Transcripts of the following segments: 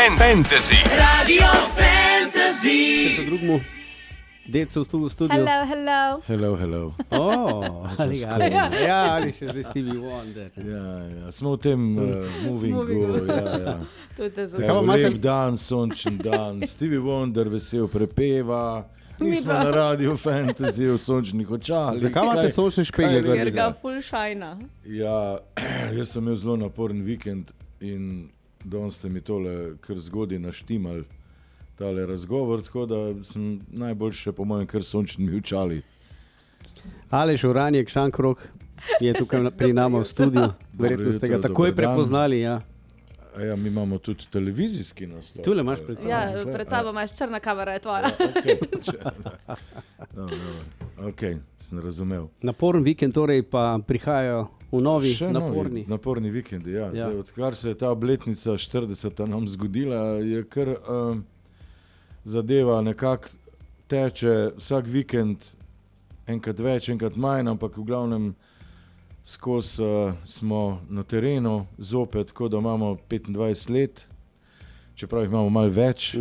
Fantasy. Radio Fantasy. Drugemu decu v studiu. Hello. Ali še zdaj Stevie Wonder. Ja, smo v tem movingu. Lep dan, sončen dan. Stevie Wonder vesel prepeva. Mi smo na Radio Fantasy v sončnih očah. Zakaj imate sončne špege? Ker ga full shine. Ja, jaz sem imel zelo naporen vikend in danes ste mi tole kar zgodaj naštimali. Tale razgovor, tako da sem najboljše po mojem kar sončnimi očali. Aleš Uranjek, Šankrok je tukaj pri nama v studiu. Verjetno ste ga takoj prepoznali. Ja. Ja, mi imamo tudi televizijski nastop. Tule imaš pred sabo. Ja, pred sabo imaš črna kamera, je tvoja. Ok, sem razumel. Naporen vikend, torej pa prihajajo v novi naporni. Naporni vikendi, ja. Zdaj, odkar se je ta obletnica 40. nam zgodila, je kar zadeva nekako teče vsak vikend, enkrat več, enkrat manj, ampak v glavnem skozi smo na terenu zopet, tako da imamo 25 let, čeprav imamo malo več.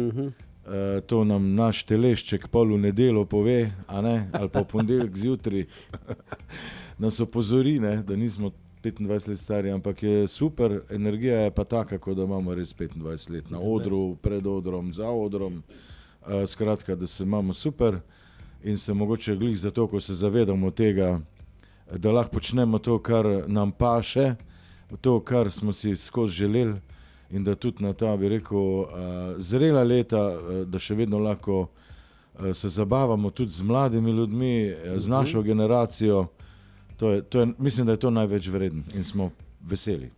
To nam naš telešček pol v nedeljo pove, a ne, ali pa v ponedeljek zjutraj nas opozori, ne, da nismo 25 let stari, ampak je super, energija je pa taka, kot da imamo res 25 let na odru, pred odrom, za odrom, skratka, da se imamo super in se mogoče glih zato, ko se zavedamo tega, da lahko počnemo to, kar nam paše, to, kar smo si skozi želeli in da tudi na ta, bi rekel, zrela leta, da še vedno lahko se zabavamo tudi z mladimi ljudmi, z našo generacijo. Mislim, da je to največ vreden in smo veseli.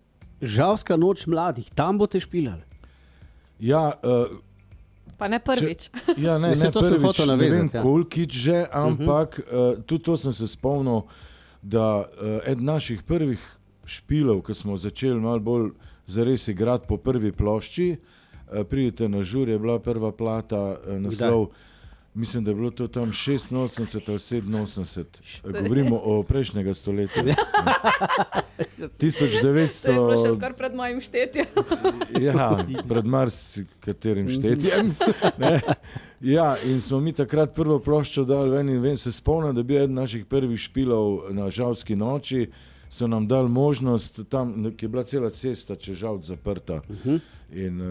Žalska noč mladih, tam boste špilali? Ja, pa ne prvič. Ja, ne prvič, ne vem kolkič že, ampak tudi to sem se spomnil, da eden naših prvih špilov, ko smo začeli malo bolj zares igrati po prvi plošči, pridite na žur, je bila prva plata, naslov, mislim, da je bilo to tam 86 ali 87, govorimo o prejšnjega stoletja. 1900... To je bilo še skor pred mojim štetjem. Ja, pred marsikaterim štetjem. Ja, in smo mi takrat prvo ploščo dali ven in vem se spomnim, da bi eden naših prvih špilov na Žalski noči, so nam dali možnost, tam, ki je bila cela cesta čez Žalc zaprta. In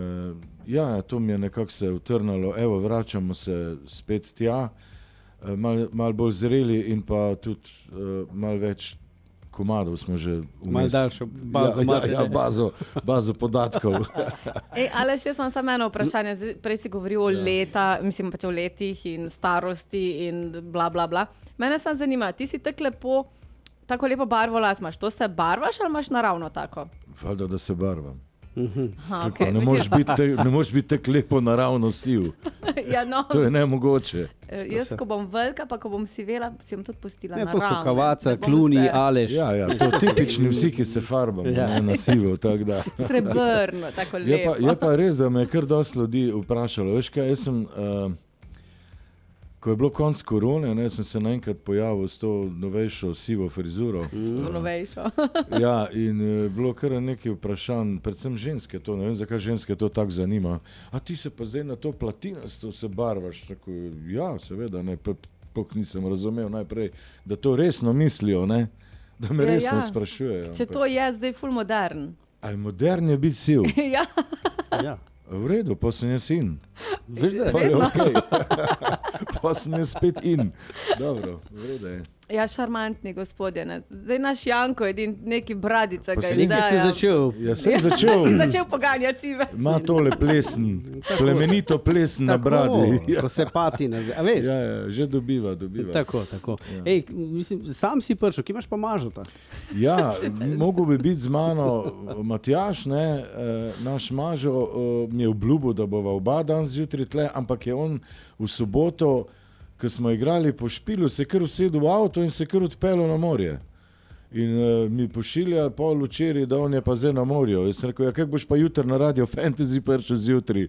ja, to mi je nekako se utrnalo, evo, vračamo se spet tja, malo bolj zreli in pa tudi malo več komadov smo že malo daljšo bazo, bazo podatkov. Aleš, jaz imam samo eno vprašanje, prej si govoril o mislim pač o letih in starosti in bla bla bla. Mene samo zanima, ti si tako lepo barvo las imaš, to se barvaš ali imaš naravno tako? Valjda, da se barvam. Okay. Ne moreš biti tako lepo naravno siv. Ja, no. To je nemogoče. Jaz, ko bom velika, pa ko bom sivela, si bom tudi pustila naravno. To so Kavaca, Kluni, Aleš. Ja, to tipični vsi, ki se farbamo na sivo. Srebrno, tako lepo. Je pa res, da me je kar dosti ljudi vprašalo. Veš kaj, jaz sem... Ko je bilo konc korone, sem se naenkrat pojavil s to novejšo sivo frizuro. Novejšo. Ja, in bilo kar nekaj vprašanj, predvsem ženske to, ne vem, zakaj ženske to tako zanima. A ti se pa zdaj na to platinasto se barvaš? Tako, ja, seveda, ne, nisem razumel najprej, da to resno mislijo, ne, da me resno sprašujejo. Če to je zdaj ful modern. A je modern je biti siv? Ja. Ja. V redu, pa sem jaz in. Veš, da je okej. Pa sem jaz spet in. Dobro, v redu je. Ja, šarmantni gospodje. Zdaj naš Janko je neki bradica. Nekaj si začel. Ja, sem začel. Začel poganjati sive. Ma tole plesen, plemenito plesen na bradi. Ko se patina, a veš? Ja, že dobiva. Tako. Ja. Ej, mislim, sam si prišel, ki imaš pa Mažota? Ja, mogel bi biti z mano Matjaž, ne, naš Mažo mi je obljubil, da bova oba dan zjutraj tle, ampak je on v soboto, ko smo igrali po špilu, se kar usedel v avto in se kar odpeljal na morje. In mi pošilja pol včeraj, da on je pa zdaj na morju. Jaz sem rekel, ja, kak boš pa jutri na Radio Fantasy prišel zjutraj?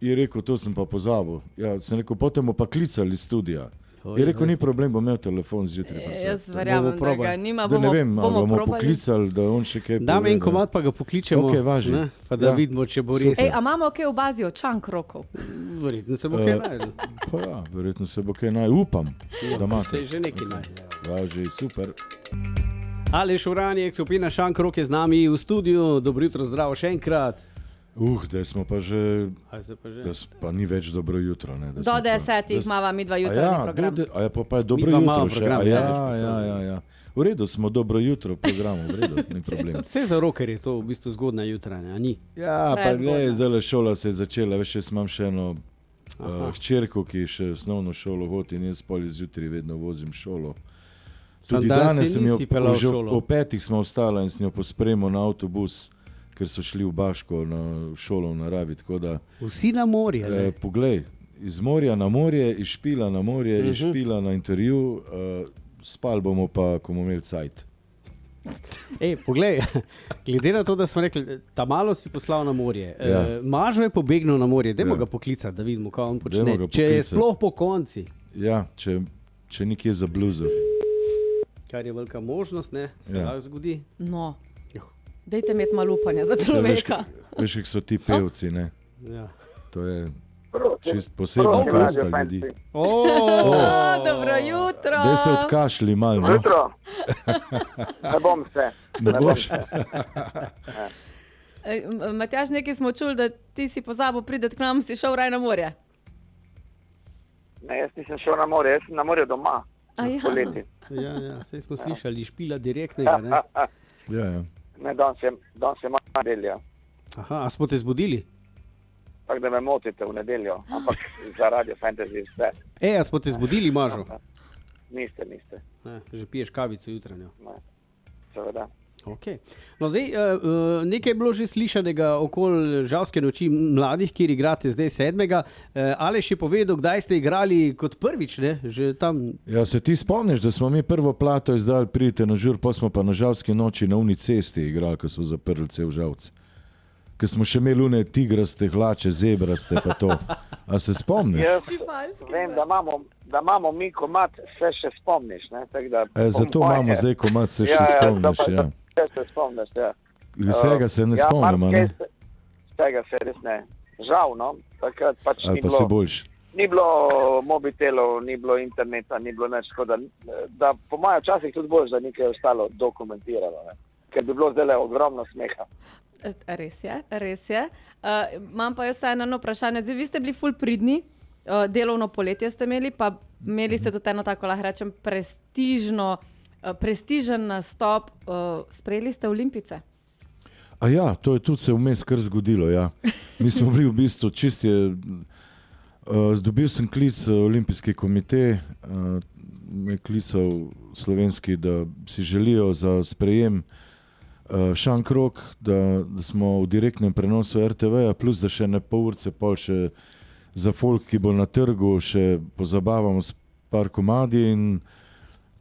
Je rekel, to sem pa pozabil. Ja, sem rekel, potem pa klicali iz studija. Je rekel, ni problem, bom imel telefon zjutraj. Jaz verjamem, da ga nima. Da ne vem, bomo poklicali, da on še kaj Dame en komad, pa ga pokličemo, pa da vidimo, če bo res. A imamo kaj v bazi od šankrokov? Verjetno se bo kaj najdel. Pa ja, verjetno se bo kaj najdel. Upam, da imate. Se je že nekaj najdel. Ja, že super. Aleš Uranjek, skupina Šankrok je z nami v studiu. Dobro jutro, zdravo še enkrat. Da smo pa že, pa ni več dobro jutro. Ne, do 10 imava mi 2 jutrajni program. A je pa je dobro jutro še. Ja. V redu smo dobro jutro v programu, v redu, ni problem. Vse za roker je to v bistvu zgodna jutranja, a ni? Ja, pa gledaj, zdaj šola se je začela, veš, jaz imam še eno hčerko, ki še osnovno šolo hodi in jaz pol zjutraj vedno vozim šolo. Tudi danes sem jo, že o 5 smo ostala in sem jo pospremil na avtobus, ker so šli v Baško na šolo v naravi, tako da... Vsi na morje, ne? Poglej, iz morja na morje, iz Špila na morje, iz Špila na intervju, spal bomo pa, ko bomo imeli cajt. Poglej, glede na to, da smo rekli, ta malo si poslal na morje, Mažo je pobegnil na morje, dajmo ga poklicati, da vidimo, kaj on počne, če je sploh po konci. Ja, če nikje za bluzo. Kar je velika možnost, ne, se lahko zgodi. No. Dajte imeti malo upanja za človeka. Veš, kak so ti pevci, ne? Ja. To je čist posebna kasta ljudi. Dobro jutro. Daj se odkašli malo, no? Jutro. Ne bom se. Ne boš? Matjaž, nekaj smo čuli, da ti si pozabil prideti k nam, si šel raj na morje. Ne, jaz nisem šel na morje, jaz sem na morju doma. Poleti. Ja, saj smo slišali Špila direktnega, ne? Ja. Ne, danes je moja nedelja. Aha, a smo te zbudili? Tako da me motite v nedeljo, ampak za Radio Fantasy vse. A smo te zbudili, Mažo? Niste. Že piješ kavico jutranjo? Ne, seveda. Okay. No, zdaj, nekaj je bilo že slišanega okoli Žalske noči mladih, kjer igrate zdaj 7. Aleš je povedal, kdaj ste igrali kot prvič, ne? Že tam... Ja, se ti spomniš, da smo mi prvo plato izdali, pridite na žur, pa smo pa na Žalski noči na uni cesti igrali, ko smo zaprli cel Žalc. Ker smo še imeli une tigraste hlače, zebraste pa to. A se spomniš? Jaz vem, da imamo mi komad, se še spomniš, ne? Zato imamo zdaj komad, se še spomniš, ja. Se spomniš, ja. Vsega se ne spomnimo, ne? Vsega se res ne. Žal, no. Takrat pač ali pa se boljš. Ni bilo mobitelov, ni bilo interneta, ni bilo nič. Da po mojem časih tudi boljš, da nekaj ostalo dokumentirano, ne? Ker bi bilo zdaj ogromno smeha. Res je. Imam pa jaz eno vprašanje. Zdaj, vi ste bili ful pridni, delovno poletje ste imeli, pa imeli ste tudi eno tako, lahko rečem, prestižen nastop, sprejeli ste Olimpice? A ja, to je tudi se vmes kar zgodilo, ja. Mi smo bili v bistvu čist je, dobil sem klic Olimpijski komite, me klical slovenski, da si želijo za sprejem Šankrok, da smo v direktnem prenosu RTV-ja, plus da še ne pol urce pol še za folk, ki bo na trgu, še pozabavamo s par komadi in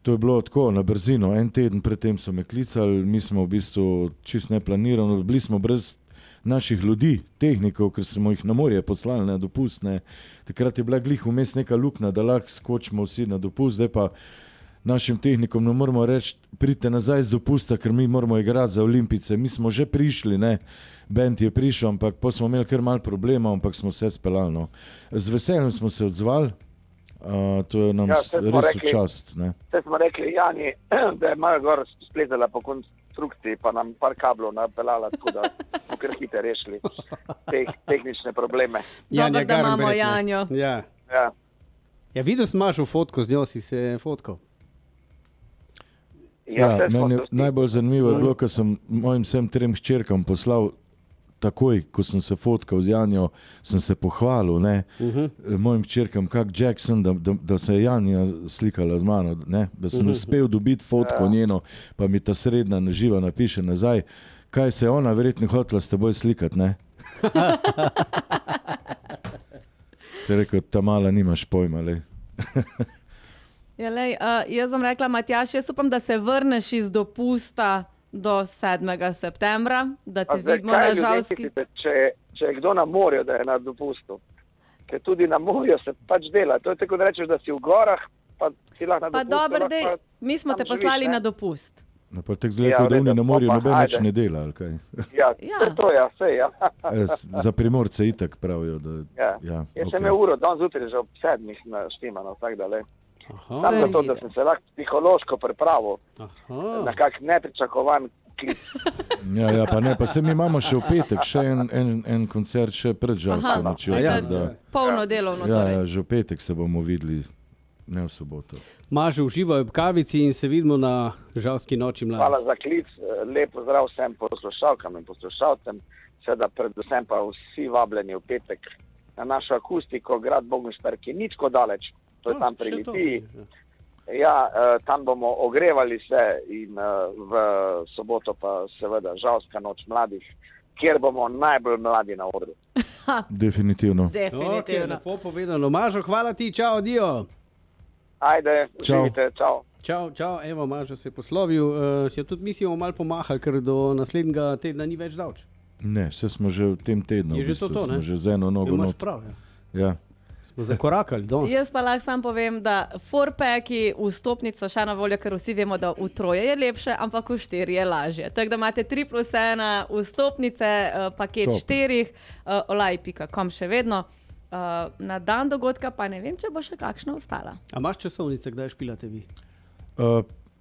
to je bilo tako, na brzino. En teden predtem so me klicali, mi smo v bistvu čist neplanirano, bili smo brez naših ljudi, tehnikov, ker smo jih na morje poslali na dopust. Ne. Takrat je bila glih vmes neka luknja, da lahko skočimo vsi na dopust, zdaj pa našim tehnikom ne moramo reči, pridite nazaj z dopusta, ker mi moramo igrati za Olimpice. Mi smo že prišli, ne, band je prišel, ampak pa smo imeli kar malo problema, ampak smo vse speljali. No. Z veseljem smo se odzvali. To je nam res v čast. Vse smo rekli Jani, da je malo gor spletala po konstrukciji, pa nam par kablov napeljala, tako da smo kar hite rešili tehnične probleme. Dobro, da imamo Janjo. Ja, videl sem Mažo fotko, z njo si se fotkal. Ja, meni najbolj zanimivo je bilo, ko sem mojim vsem 3 hčerkam poslal takoj, ko sem se fotkal z Janjo, sem se pohvalil, ne, mojim hčerkam, kak Jackson, da se je Janja slikala z mano, ne, da sem uspel dobiti fotko njeno, pa mi ta srednja živa napiše nazaj, kaj se je ona verjetno hotela s teboj slikati, ne. Se je rekel, ta mala nimaš pojma, lej. Ja, lej, jaz bom rekla, Matjaž, jaz upam, da se vrneš iz dopusta do 7. septembra, da te vidimo na Žalski. Če je kdo na morju, da je na dopustu, ker tudi na morju se pač dela. To je tako, da rečeš, da si v gorah, pa si lahko na Pa dopustu. dobro, dej, mi smo tam te poslali živiš, ne? na dopust. No, pa tako zgleda, da oni na morju noben več ne dela, ali kaj? Ja, Ja. to je, vse, ja. Za Primorce itak pravijo, da... Ja. Jaz sem imel uro, danes zjutraj že ob 7 naštimano, tako da le. Aha, Sam zato, da sem se lahko psihološko pripravil na kak nepričakovan klic. Ja, pa ne, pa se mi imamo še v petek, še en koncert, še pred žalsko nočjo. Polno delovno. Ja, že v petek se bomo videli, ne v soboto. Maže uživajo v kavici in se vidimo na žalski noči mladih. Hvala za klic, lep pozdrav vsem poslušalkam in poslušalcem, seveda predvsem pa vsi vabljeni v petek na našo akustiko, grad Boguštar, ki ni tako daleč, to je tam pri Litiji. Ja, tam bomo ogrevali se in v soboto pa seveda žalska noč mladih, kjer bomo najbolj mladi na odru. Definitivno. Okay, lepo povedano. Mažo, hvala ti, čao, dio. Ajde, živite, čao. Čau, evo, Mažo se je poslovil. Tudi mi si bomo malo pomahali, ker do naslednjega tedna ni več davč. Ne, vse smo že v tem tednu. Je že to, ne? Smo že z eno nogo not. Prav, ja. Smo zakorakali danes. Jaz pa lahko sam povem, da four-packi vstopnico še na voljo, ker vsi vemo, da v 3 je lepše, ampak v 4 je lažje. Tako da imate 3+1 vstopnice, paket 4, olaj.com še vedno. Na dan dogodka pa ne vem, če bo še kakšna ostala. A imaš časovnice, kdaj špilate vi?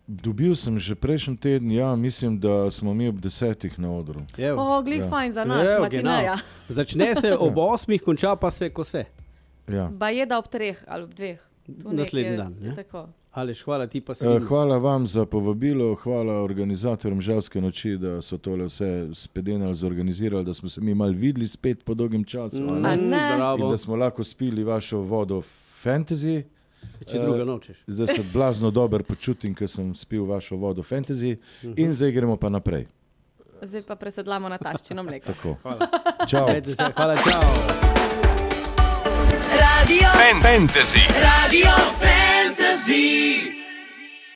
Dobil sem že prejšnji teden, ja, mislim, da smo mi ob 10 na odru. Glih fajn za nas, Matineja. Začne se ob 8, konča pa se, ko se. Ja. Ba je da ob 3 ali ob 2. Naslednji dan. Tako. Aleš, hvala ti pa se. Hvala vam za povabilo, hvala organizatorjem žalske noči, da so tole vse spedenali, zorganizirali, da smo se mi malo videli spet po dolgem času. In da smo lahko spili vašo vodo fantasy. Če druga nočeš. Zdaj se blazno dober počutim, ker sem spil vašo vodo fantasy in zdaj gremo pa naprej. Zdaj pa presedlamo na taščino mleko. Tako. Hvala. Čau. Hvala, čau. Radio Fantasy. Radio Fantasy.